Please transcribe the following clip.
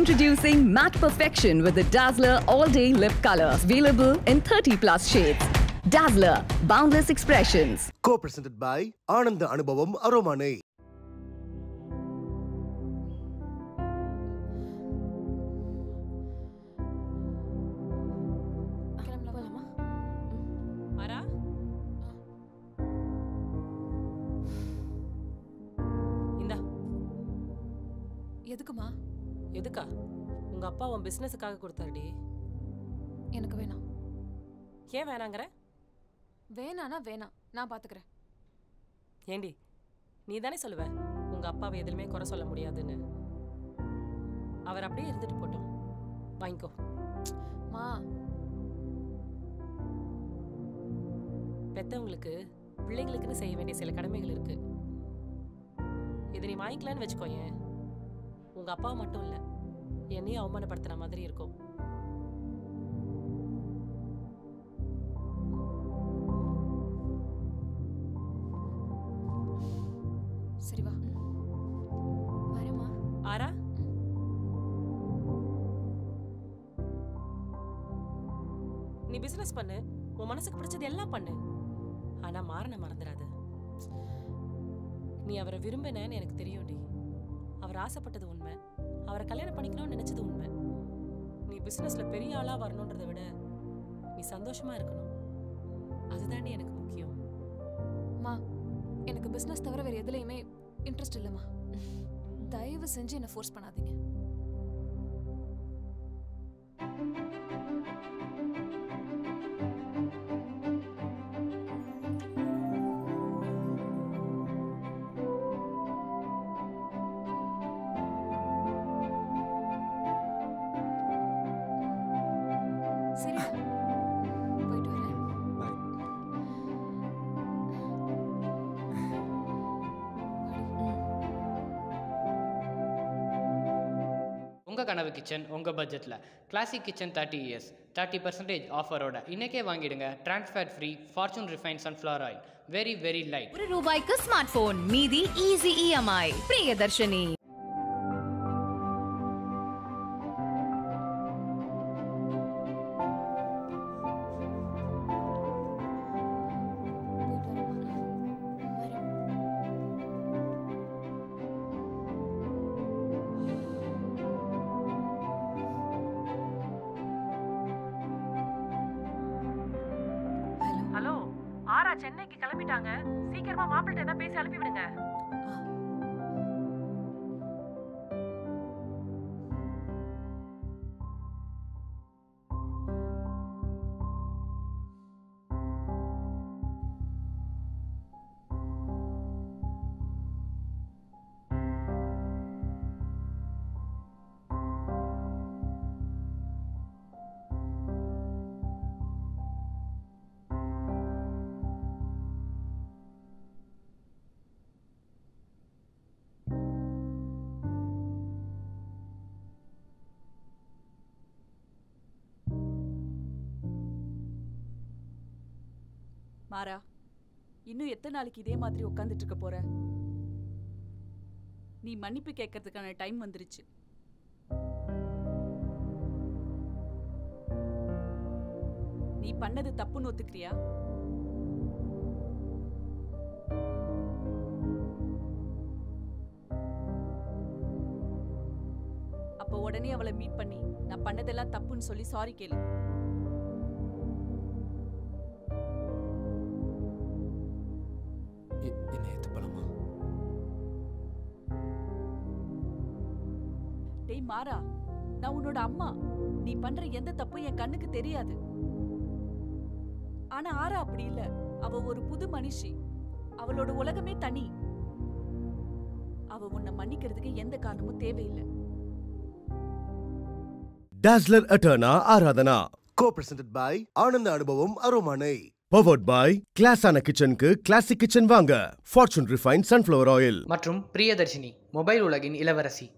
Introducing Matte Perfection with the Dazzler All Day Lip Color. Available in 30+ shades. Dazzler, Boundless Expressions. Co-presented by Ananda Anubhavam Aromane. எதுக்குமா? எதுக்கா? உங்க அப்பா உன் பிசினஸுக்காக கொடுத்தாருடி. எனக்கு வேணாம். ஏன் வேணாங்கற? வேணானா வேணாம், நான் பாத்துக்கிறேன். ஏண்டி, நீ தானே சொல்லுவ உங்க அப்பாவை எதுவுமே குறை சொல்ல முடியாதுன்னு. அவர் அப்படியே இருந்துட்டு போட்டோம், வாங்கிக்கோ. மா, பெத்தவங்களுக்கு பிள்ளைங்களுக்குன்னு செய்ய வேண்டிய சில கடமைகள் இருக்கு. இதை நீ வாங்கிக்கலான்னு வச்சுக்கோயேன், உங்க அப்பாவை மட்டும் இல்ல என்னையும் அவமானப்படுத்துற மாதிரி இருக்கும். சரி வா வரேம்மா. ஆரா, நீ பிசினஸ் பண்ணு, உன் மனசுக்கு பிடிச்சது எல்லாம் பண்ணு, ஆனா மாறன மறந்துடாத. நீ அவரை விரும்பினேன்னு எனக்கு தெரியும்டி. அவர் ஆசைப்பட்டது உண்மை, அவரை கல்யாணம் பண்ணிக்கணும்னு நினைச்சது உண்மை. நீ பிசினஸ்ல பெரிய ஆளா வரணும்ன்றதை விட நீ சந்தோஷமா இருக்கணும், அதுதாண்டி எனக்கு முக்கியம். மா, எனக்கு பிசினஸ் தவிர வேற எதுலயுமே இன்ட்ரெஸ்ட் இல்லம்மா. தயவு செஞ்சு என்ன ஃபோர்ஸ் பண்ணாதீங்க. உங்கள் கனவு கிச்சன் உங்கள் பட்ஜெட்டில் கிளாசிக் கிச்சன் 30 years 30% ஆஃபரோட இன்னைக்கே வாங்கிடுங்க. Transfer free Fortune refine sunflower oil, very very light. ₹1 smart phone, மீதி ஈஸி EMI. பிரியதர்ஷினி. ஹலோ ஆரா, சென்னைக்கு கிளம்பிட்டாங்க. சீக்கிரமா மாப்பிள்ளை ஏதாவது பேசி அனுப்பி விடுங்க. மாறா, இன்னும் எத்தனை நாளைக்கு இதே மாதிரி உட்காந்துட்டு இருக்க போற? நீ மன்னிப்பு கேட்கறதுக்கான டைம் வந்துருச்சு. நீ பண்ணது தப்புன்னு ஒத்துக்கிறியா? அப்ப உடனே அவளை மீட் பண்ணி நான் பண்ணதெல்லாம் தப்புன்னு சொல்லி சாரி கேளு. டேய் மாறா, நான் உன்னோட அம்மா. நீ பண்ற எந்த தப்பும் என் கண்ணுக்கு தெரியாது. ஆனா ஆரா அப்படி இல்ல. அவ ஒரு புது மனுஷி. அவளோட உலகமே தனி. அவ உன்னை மன்னிக்கிறதுக்கு எந்த காரணமும் தேவையில்லை. Dazzler Eterna Aradhana. Co-presented by Ananda Anubhavam Aromane. Powered by கிளாஸான கிச்சனுக்கு கிளாசிக் கிச்சன் வாங்க. Fortune refine sunflower oil. மற்றும் பிரியதர்ஷினி, மொபைல் உலகின் இளவரசி.